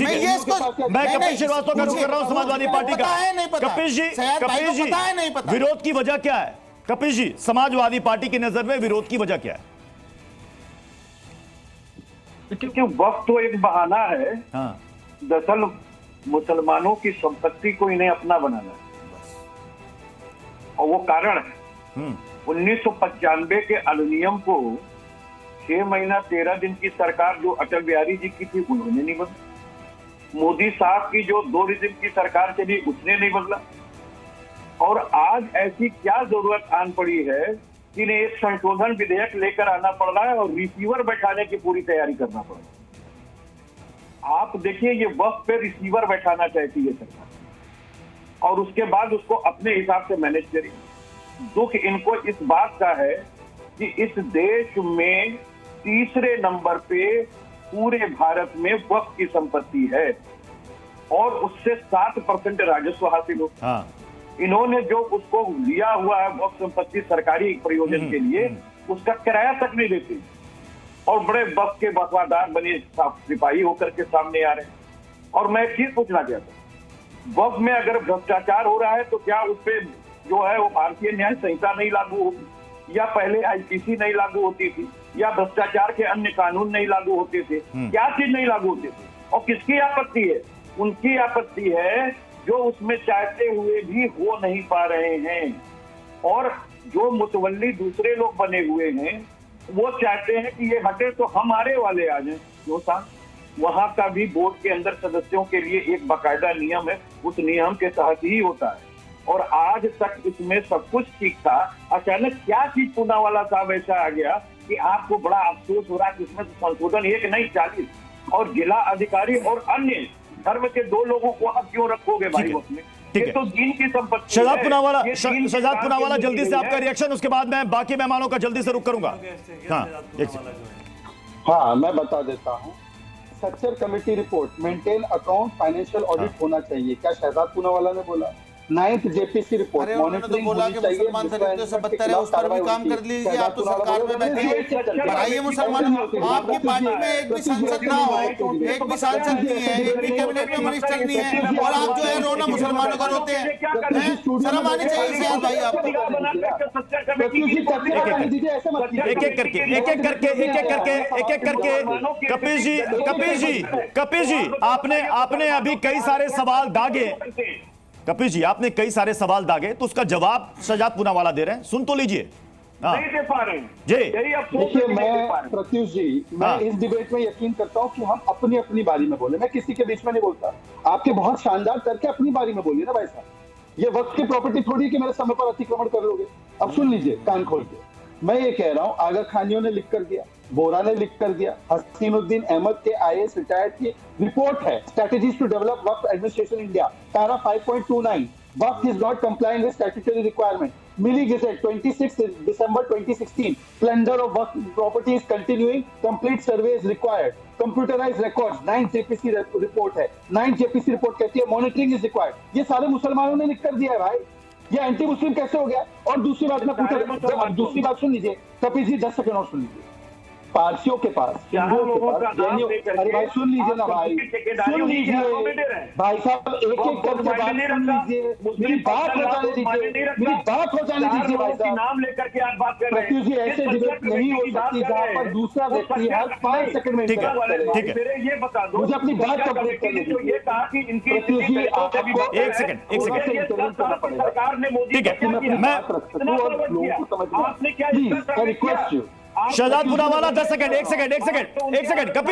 है। मैं कपिल श्रीवास्तव का रुख कर रहा हूं समाजवादी पार्टी का। कपिल जी विरोध की वजह क्या है? कपिल जी, समाजवादी पार्टी की नजर में विरोध की वजह क्या है? क्योंकि वक्त तो एक बहाना है। हाँ। दरअसल मुसलमानों की संपत्ति को इन्हें अपना बनाना है और वो कारण है 1995 के अधिनियम को 6 महीना 13 दिन की सरकार जो अटल बिहारी जी की थी उन्होंने नहीं बदला। मोदी साहब की जो 2 दिन की सरकार चली उसने नहीं बदला। और आज ऐसी क्या जरूरत आन पड़ी है कि इन्हें एक संशोधन विधेयक लेकर आना पड़ रहा है और रिसीवर बैठाने की पूरी तैयारी करना पड़ रहा है। आप देखिए, ये वक्त पे रिसीवर बैठाना चाहती है सरकार और उसके बाद उसको अपने हिसाब से मैनेज करेगी। दुख इनको इस बात का है कि इस देश में तीसरे नंबर पे पूरे भारत में वक्त की संपत्ति है और उससे 7% राजस्व हासिल हो। हाँ। इन्होंने जो उसको लिया हुआ है वक्त संपत्ति सरकारी प्रयोजन के लिए, उसका किराया तक नहीं देते और बड़े वक्त के वफादार बने सिपाही होकर के सामने आ रहे हैं। और मैं एक चीज पूछना चाहता हूँ, वक्त में अगर भ्रष्टाचार हो रहा है तो क्या उस पर जो है वो भारतीय न्याय संहिता नहीं लागू होगी या पहले आईपीसी नहीं लागू होती थी या भ्रष्टाचार के अन्य कानून नहीं लागू होते थे? क्या चीज नहीं लागू होते थे? और किसकी आपत्ति है? उनकी आपत्ति है जो उसमें चाहते हुए भी हो नहीं पा रहे हैं। और जो मुतवल्ली दूसरे लोग बने हुए हैं वो चाहते हैं कि ये हटे तो हमारे वाले आ जाएं। क्यों साहब, वहां का भी बोर्ड के अंदर सदस्यों के लिए एक बाकायदा नियम है, उस नियम के तहत ही होता है। और आज तक इसमें सब कुछ ठीक था, अचानक क्या चीज पूनावाला साहब ऐसा आ गया कि आपको बड़ा अफसोस हो रहा है कि इसमें संशोधन 1 नहीं 40 और जिला अधिकारी और अन्य धर्म के 2 लोगों को आप क्यों रखोगे भाई वक्त में? ये तो दीन की संपत्ति है। शहजाद पूनावाला जल्दी से आपका रिएक्शन, उसके बाद मैं बाकी मेहमानों का जल्दी से रुख करूंगा। हाँ, मैं बता देता हूँ। Structure committee report, maintain account, financial audit होना चाहिए। क्या शहजाद पूनावाला ने बोला? 9th जेपीसी रिपोर्ट, मॉनिटरिंग होनी चाहिए। सब बदतर है, उस पर भी काम कर लीजिए। आप तो सरकार में बैठे बढ़ाइए मुसलमान। आपकी पार्टी में एक भी सांसद ना हो, एक भी सांसद नहीं है, एक भी कैबिनेट में मिनिस्टर नहीं है और आप जो है रोना मुसलमानों का रोते हैं। शर्म आनी चाहिए शहजाद भाई आपको। एक एक करके कपिल जी आपने अभी कई सारे सवाल दागे। कपिल जी, आपने कई सारे सवाल दागे तो उसका जवाब शहजाद पूनावाला दे रहे हैं, सुन तो लीजिए। नहीं दे पा रहे हैं जी। देखिए, मैं प्रत्युष जी, मैं इस डिबेट में यकीन करता हूं कि हम अपनी अपनी बारी में बोले। मैं किसी के बीच में नहीं बोलता। आपके बहुत शानदार करके अपनी बारी में बोलिए ना भाई साहब। ये वक्त की प्रॉपर्टी थोड़ी कि मेरे समय पर अतिक्रमण कर लोगे। अब सुन लीजिए कान खोल के, मैं ये कह रहा हूं, आगा खानियों ने लिख कर दिया, बोरा ने लिख कर दिया, हसीनुद्दीन अहमद के IAS रिटायर्ड की रिपोर्ट है, strategies to develop Waqf administration India, para 5.29, Waqf is not complying with statutory requirement, Milli gazette 26 December 2016, plunder of Waqf property is continuing, complete survey is required, computerized records, 9th JPC report है, 9th JPC report कहती है monitoring is required. ये सारे मुसलमानों ने लिख कर दिया है भाई। ये एंटी मुस्लिम कैसे हो गया? और दूसरी बात मैं पूछा, दूसरी बात सुन लीजिए कपिल जी, 10 सेकंड और सुन लीजिए। पारसियों के पास, हिंदुओं के पास, जैनियों, अरे भाई सुन लीजिए ना भाई, सुन लीजिए भाई साहब, एक एक करके बात सुन लीजिए, मेरी बात हो जाने दीजिए, मेरी बात हो जाने दीजिए भाई साहब। नाम लेकर के आप बात कर रहे हैं। प्रत्युष जी, ऐसे डिबेट नहीं हो सकती जहाँ पर दूसरा व्यक्ति हर 5 सेकंड में ठीक है। ये बता दो, मुझे अपनी बात कंप्लीट करने दीजिए। ये कहा कि इनकी प्रत्युष जी, आपको एक सेकंड सरकार ने मोदी ठीक है, मैं आपने क्या request you Shehzad Poonawalla 10 second, एक सेकंड।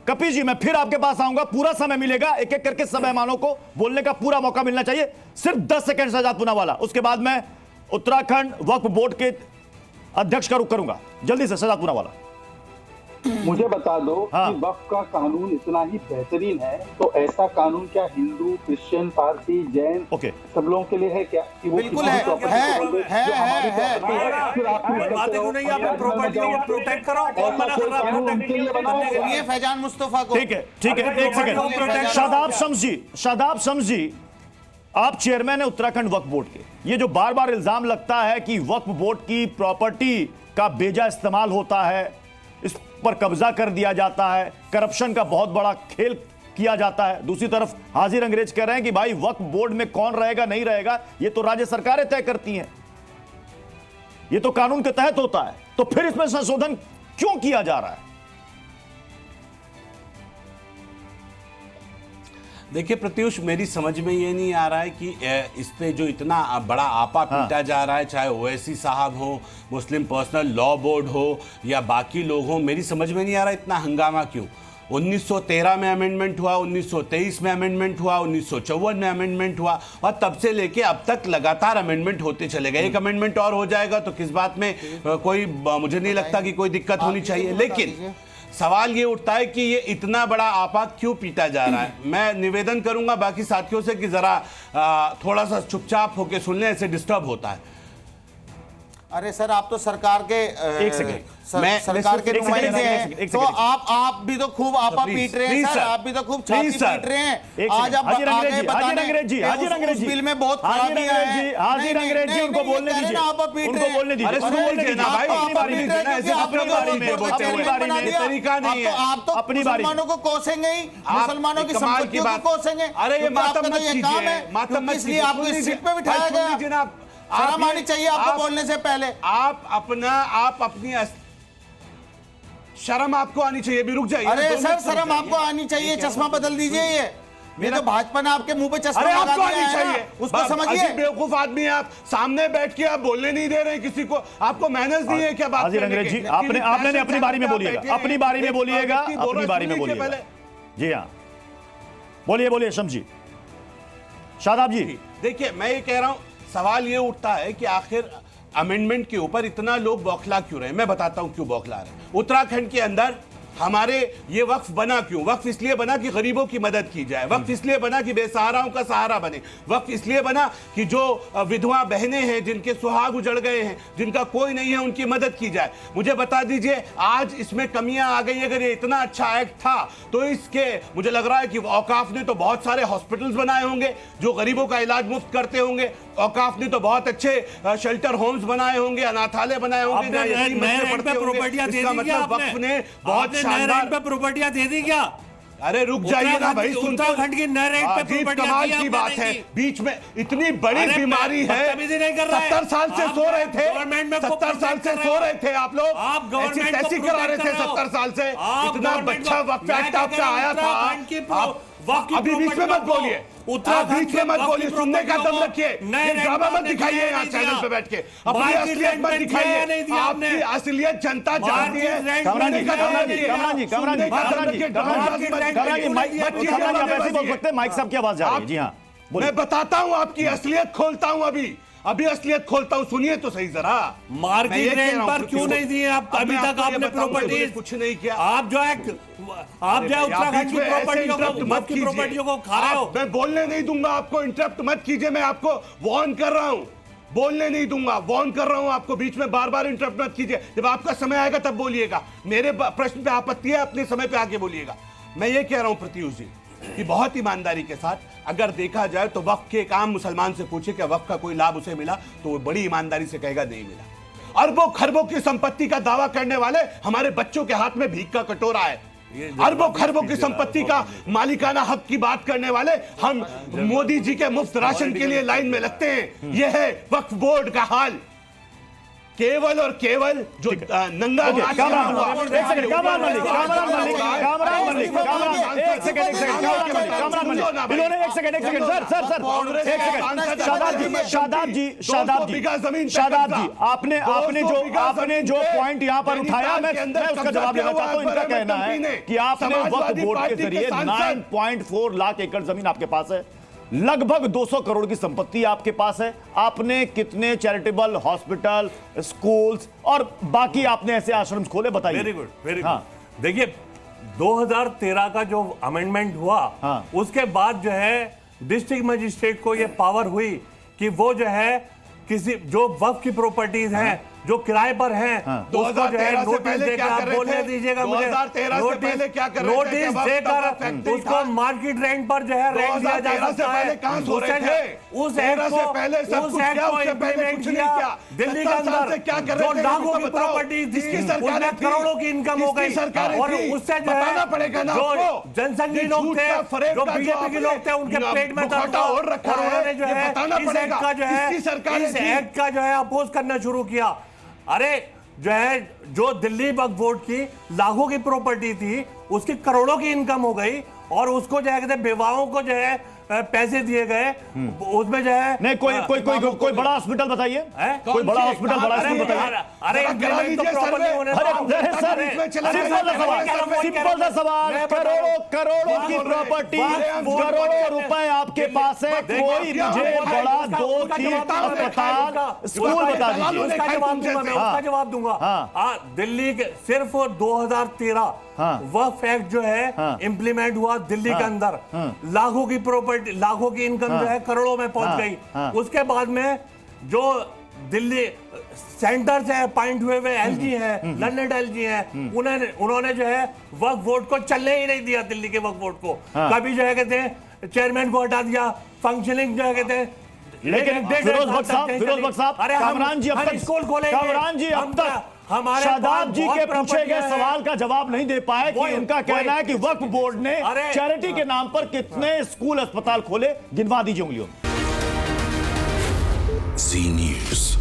कपिल जी मैं फिर आपके पास आऊंगा, पूरा समय मिलेगा, एक एक करके सब मेहमानों को बोलने का पूरा मौका मिलना चाहिए। सिर्फ 10 सेकंड शहजाद पूनावाला, उसके बाद मैं उत्तराखंड वक्फ बोर्ड के अध्यक्ष का रुख करूंगा। जल्दी से शहजाद पूनावाला। मुझे बता दो कि वक्फ का कानून इतना ही बेहतरीन है तो ऐसा कानून क्या हिंदू, क्रिश्चियन, पारसी, जैन सब लोगों के लिए है क्या? कि वो बिल्कुल है। फैजान मुस्तफा को ठीक है, एक सेकंड। शादाब शम्स जी, आप चेयरमैन है उत्तराखंड वक्फ बोर्ड के। ये जो बार बार इल्जाम लगता है कि वक्फ बोर्ड की प्रॉपर्टी का बेजा इस्तेमाल होता है, इस पर कब्जा कर दिया जाता है, करप्शन का बहुत बड़ा खेल किया जाता है। दूसरी तरफ हाजिर अंग्रेज कह रहे हैं कि भाई वक्फ बोर्ड में कौन रहेगा नहीं रहेगा ये तो राज्य सरकारें तय करती हैं, ये तो कानून के तहत होता है, तो फिर इसमें संशोधन क्यों किया जा रहा है? देखिए प्रत्युष, मेरी समझ में ये नहीं आ रहा है कि इस पे जो इतना बड़ा आपा पीटा जा रहा है, चाहे ओवैसी साहब हो, मुस्लिम पर्सनल लॉ बोर्ड हो या बाकी लोग हो, मेरी समझ में नहीं आ रहा इतना हंगामा क्यों। 1913 में अमेंडमेंट हुआ, 1923 में अमेंडमेंट हुआ, 1954 में अमेंडमेंट हुआ और तब से लेके अब तक लगातार अमेंडमेंट होते चले गए। एक अमेंडमेंट और हो जाएगा तो किस बात में कोई, मुझे नहीं लगता कि कोई दिक्कत होनी चाहिए। लेकिन सवाल ये उठता है कि ये इतना बड़ा आपा क्यों पीटा जा रहा है। मैं निवेदन करूंगा बाकी साथियों से कि जरा थोड़ा सा चुपचाप होकर सुन लें, ऐसे डिस्टर्ब होता है। अरे सर, आप तो सरकार के एक सेकंड, सरकार के नुमाइंदे हैं, तो आप भी तो खूब आपा पीट रहे हैं सर, आप भी तो खूब छाती पीट रहे हैं। आज आप हाजिर अंग्रेज जी बिल में बहुत खराबी है। हाजिर अंग्रेज जी उनको बोलने दीजिए, आपा पीट रहे हैं, बोलने दीजिए। अरे सुन लीजिए ना भाई, अपनी बारी में, तरीका नहीं है। आप तो मुसलमानों को कोसेंगे ही, मुसलमानों की संपत्तियों को कोसेंगे। अरे ये मातम मत कीजिए, मातम मत इसलिए आपको इस सीट पे बिठाया गया। शर्म आनी चाहिए आपको बोलने से पहले। आप अपनी शर्म आपको आनी चाहिए भी। रुक जाइए। अरे सर, शर्म आपको आनी चाहिए, चश्मा बदल दीजिए। ये तो भाजपा ने आपके मुंह पे चश्मा अरे लगा आपको दिया आनी है, चाहिए, उसको समझिए। बेवकूफ आदमी है आप, सामने बैठ के आप बोलने नहीं दे रहे किसी को, आपको मैनर्स नहीं है क्या बात? हाजिर अंग्रेज जी, आपने अपनी बारी में बोलिएगा, अपनी बारी में बोलिएगा, अपनी बारी में बोलिएगा। जी हाँ, बोलिए शमजी, शादाब जी। देखिए, मैं ये कह रहा हूं, सवाल ये उठता है कि आखिर अमेंडमेंट के ऊपर इतना लोग बौखला क्यों रहे हैं। मैं बताता हूं क्यों बौखला रहे हैं। उत्तराखंड के अंदर हमारे ये वक्फ बना क्यों? वक्फ इसलिए बना कि गरीबों की मदद की जाए, वक्फ इसलिए बना कि बेसहाराओं का सहारा बने, वक्फ इसलिए बना कि जो विधवा बहनें हैं, जिनके सुहाग उजड़ गए हैं, जिनका कोई नहीं है, उनकी मदद की जाए। मुझे बता दीजिए, आज इसमें कमियां आ गई। अगर ये इतना अच्छा एक्ट था तो इसके मुझे लग रहा है कि औकाफ ने तो बहुत सारे हॉस्पिटल्स बनाए होंगे जो गरीबों का इलाज मुफ्त करते होंगे। औकाफ ने तो बहुत अच्छे शेल्टर होम्स बनाए होंगे, अनाथालय बनाए होंगे। वक्फ ने बहुत प्रॉपर्टियां दे दी क्या? अरे रुक जाइए ना भाई, उत्तराखंड की नए रेट पे प्रॉपर्टी कमाल की बात है। बीच में इतनी बड़ी बीमारी है, 70 साल से सो रहे थे, 70 साल से सो रहे थे आप लोग, आप गवर्नमेंट ऐसी करा रहे थे 70 साल से। इतना बच्चा वक्त आपका आया था, अभी बीच में मत बोलिए, बीच में मत बोलिए, सुनने का दम रखिए, ड्रामा मत दिखाइए यहाँ चैनल पे बैठ के, अपनी असलियत मत दिखाइए। आपकी असलियत जनता जानती है। माइक साहब की आवाज जा रही है। जी हाँ, मैं बताता हूँ, आपकी असलियत खोलता हूँ, अभी असलियत खोलता हूँ, सुनिए तो सही जरा। मार्केट रेट पर क्यों नहीं दिए आप? अभी तक आपने प्रॉपर्टी कुछ नहीं किया। आप जो उत्तराखंड की प्रॉपर्टियों को खा रहे हो। मैं बोलने नहीं दूंगा आपको, इंटरप्ट मत कीजिए, मैं आपको वार्न कर रहा हूँ, बोलने नहीं दूंगा, वार्न कर रहा हूं आपको। बीच में बार बार इंटरप्ट मत कीजिए, जब आपका समय आएगा तब बोलिएगा। मेरे प्रश्न पे आपत्ति है, अपने समय पे आके बोलिएगा। मैं ये कह रहा हूं प्रत्युष जी कि बहुत ईमानदारी के साथ अगर देखा जाए तो वक्फ के एक आम मुसलमान से पूछे कि वक्फ का कोई लाभ उसे मिला, तो वो बड़ी ईमानदारी से कहेगा नहीं मिला। अरबों खरबों की संपत्ति का दावा करने वाले हमारे बच्चों के हाथ में भीख का कटोरा है। अरबों खरबों की संपत्ति का मालिकाना हक की बात करने वाले हम मोदी जी के मुफ्त राशन के लिए लाइन में लगते हैं। यह है वक्फ बोर्ड का हाल। केवल और केवल जो नंगा आपने जो पॉइंट यहाँ पर उठाया, मैं उसका जवाब देना चाहता हूँ। इनका कहना है कि आपने वक्फ बोर्ड के जरिए 9.4 लाख एकड़ जमीन आपके पास है, लगभग 200 करोड़ की संपत्ति आपके पास है। आपने कितने चैरिटेबल हॉस्पिटल, स्कूल्स और बाकी आपने ऐसे आश्रम खोले, बताइए। Very good, very good. देखिए 2013 का जो अमेंडमेंट हुआ, उसके बाद जो है डिस्ट्रिक्ट मजिस्ट्रेट को यह पावर हुई कि वो जो है किसी जो वक्फ की प्रॉपर्टीज हैं जो किराए पर हैं उसको जो है 2013 से नोटिस पहले देकर क्या आप कर रहे बोलने थे? दीजिएगा मुझे 2013 से पहले क्या कर रहे थे? नोटिस जब आप देकर फैक्ट्री उसको था। मार्केट रेंट पर जो है रेंट दिया जा 2013 से सकता है। पहले कहां सो रहे थे? उस 13 एक्ट से को पहले सब उस कुछ एक्ट किया, को उससे पहले इम्प्लीमेंट कुछ नहीं किया किया। दिल्ली के 70 साल अंदर से क्या कर जो रहे थे? लाखों की मुझे बताओ। प्रॉपर्टी थी किसकी सरकारें उसमें थी? करोड़ों की इनकम हो किसकी गई सरकारें और थी? उससे जो बताना है पड़ेगा ना जो आपको। जनसंघी ये लोग झूठ थे का, फरेब जो का जो बीजेपी के आपने लोग थे उनके पेट में दर्द मुखौटा था ओढ़ रखा और उन्होंने है, जो ये है बताना इस पड़ेगा। एक्ट का जो है किसकी सरकारें इस थी? एक्ट का जो है अपोज करना शुरू किया। अरे जो है जो दिल्ली वक्फ बोर्ड की लाखों की प्रॉपर्टी थी उसकी करोड़ों की इनकम हो गई और उसको जो है कहते हैं विवाहों को जो है पैसे दिए गए उसमें जो है नहीं कोई बड़ा हॉस्पिटल बताइए, कोई बड़ा हॉस्पिटल बड़ा स्कूल बताइए। अरे implement तो proper नहीं होने अरे दो। सर सिंपल सा सवाल करोड़ों की प्रॉपर्टी करोड़ों रुपए आपके पास है, कोई मुझे बड़ा 2-3 अस्पताल स्कूल बता दीजिए। उसका जवाब दूंगा मैं, उसका जवाब दूंगा। दिल्ली के सिर्फ 2013 वक्फ एक्ट जो है इंप्लीमेंट हुआ दिल्ली के अंदर, लाखों की प्रॉपर्टी लाखों की इनकम जो है करोड़ों में पहुंच गई। उसके बाद में जो दिल्ली सेंटर से अपॉइंट हुए एलजी है लंदन एलजी है उन्होंने जो है वक्फ बोर्ड को चलने ही नहीं दिया। दिल्ली के वक्फ बोर्ड को कभी जो है कहते हैं चेयरमैन को हटा दिया, फंक्शनिंग जो है कहते हैं। लेकिन फिरोज बख्श साहब कामरान जी अब तक स्कूल खोले, कामरान जी अब तक हमारे शादाब जी के पूछे गए सवाल का जवाब नहीं दे पाए कि उनका कहना है कि वक्फ बोर्ड ने चैरिटी के नाम पर कितने स्कूल अस्पताल खोले, गिनवा दीजिए उंगलियों में। जी न्यूज़।